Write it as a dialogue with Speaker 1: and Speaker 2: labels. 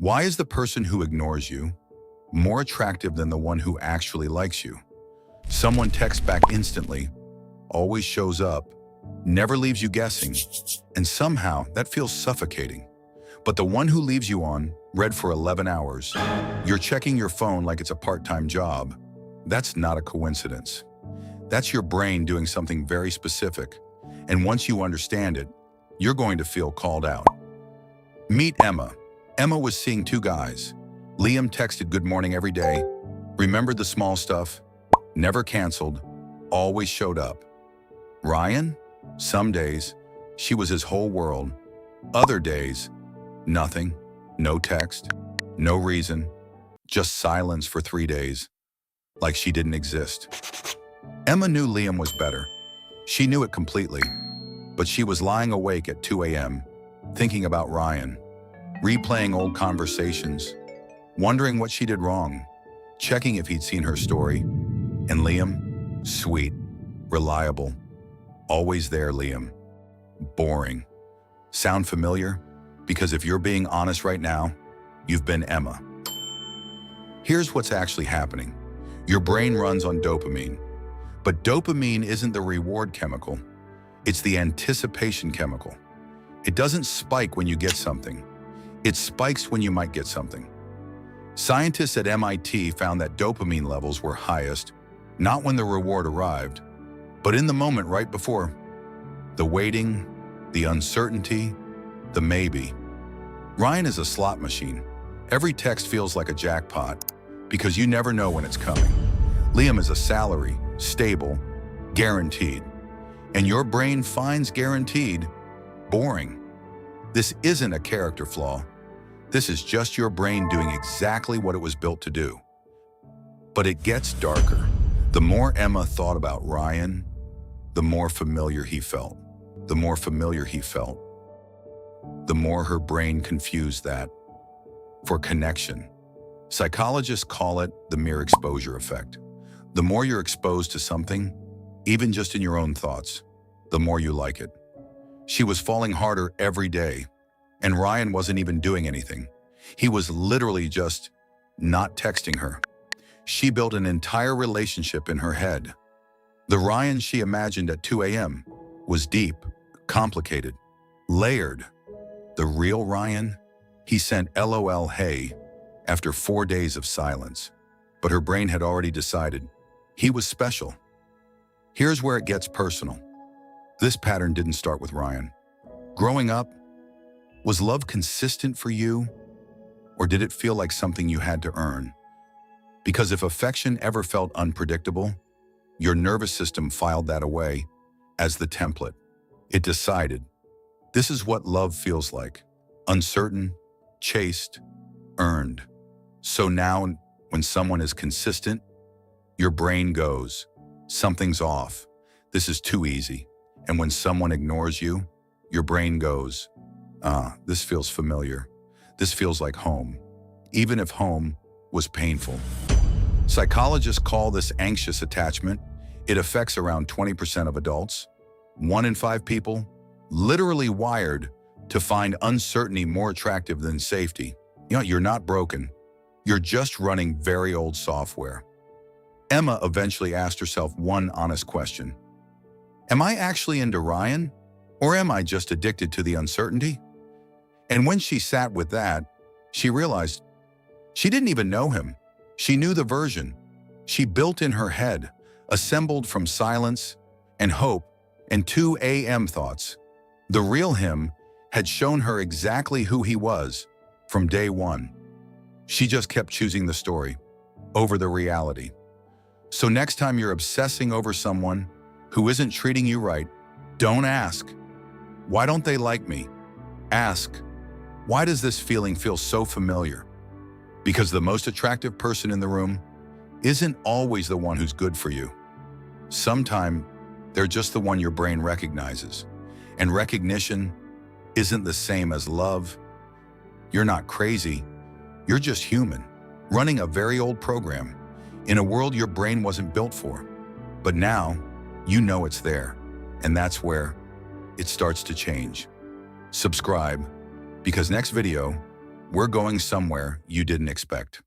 Speaker 1: Why is the person who ignores you more attractive than the one who actually likes you? Someone texts back instantly, always shows up, never leaves you guessing, and somehow that feels suffocating. But the one who leaves you on read for 11 hours, you're checking your phone like it's a part-time job. That's not a coincidence. That's your brain doing something very specific. And once you understand it, you're going to feel called out. Meet Emma. Emma was seeing two guys. Liam texted good morning every day, remembered the small stuff, never canceled, always showed up. Ryan? Some days, she was his whole world. Other days, nothing, no text, no reason, just silence for 3 days, like she didn't exist. Emma knew Liam was better. She knew it completely, but she was lying awake at 2 a.m., thinking about Ryan, replaying old conversations, wondering what she did wrong, checking if he'd seen her story. And Liam, sweet, reliable, always there. Liam, boring. Sound familiar? Because if you're being honest right now, you've been Emma. Here's what's actually happening. Your brain runs on dopamine, but dopamine isn't the reward chemical. It's the anticipation chemical. It doesn't spike when you get something. It spikes when you might get something. Scientists at MIT found that dopamine levels were highest, not when the reward arrived, but in the moment right before. The waiting, the uncertainty, the maybe. Ryan is a slot machine. Every text feels like a jackpot because you never know when it's coming. Liam is a salary, stable, guaranteed. And your brain finds guaranteed boring. This isn't a character flaw. This is just your brain doing exactly what it was built to do. But it gets darker. The more Emma thought about Ryan, the more familiar he felt. The more familiar he felt, the more her brain confused that for connection. Psychologists call it the mere exposure effect. The more you're exposed to something, even just in your own thoughts, the more you like it. She was falling harder every day, and Ryan wasn't even doing anything. He was literally just not texting her. She built an entire relationship in her head. The Ryan she imagined at 2 a.m. was deep, complicated, layered. The real Ryan? He sent LOL hey after 4 days of silence. But her brain had already decided he was special. Here's where it gets personal. This pattern didn't start with Ryan. Growing up, was love consistent for you? Or did it feel like something you had to earn? Because if affection ever felt unpredictable, your nervous system filed that away as the template. It decided, this is what love feels like. Uncertain, chaste, earned. So now, when someone is consistent, your brain goes, something's off. This is too easy. And when someone ignores you, your brain goes, this feels familiar. This feels like home, even if home was painful. Psychologists call this anxious attachment. It affects around 20% of adults. 1 in 5 people, literally wired to find uncertainty more attractive than safety. You're not broken. You're just running very old software. Emma eventually asked herself one honest question. Am I actually into Ryan, or am I just addicted to the uncertainty? And when she sat with that, she realized she didn't even know him. She knew the version she built in her head, assembled from silence and hope and 2 a.m. thoughts. The real him had shown her exactly who he was from day one. She just kept choosing the story over the reality. So next time you're obsessing over someone who isn't treating you right, don't ask, why don't they like me? Ask, why does this feeling feel so familiar? Because the most attractive person in the room isn't always the one who's good for you. Sometimes they're just the one your brain recognizes. And recognition isn't the same as love. You're not crazy. You're just human, running a very old program in a world your brain wasn't built for. But now, you know it's there. And that's where it starts to change. Subscribe, because next video, We're going somewhere you didn't expect.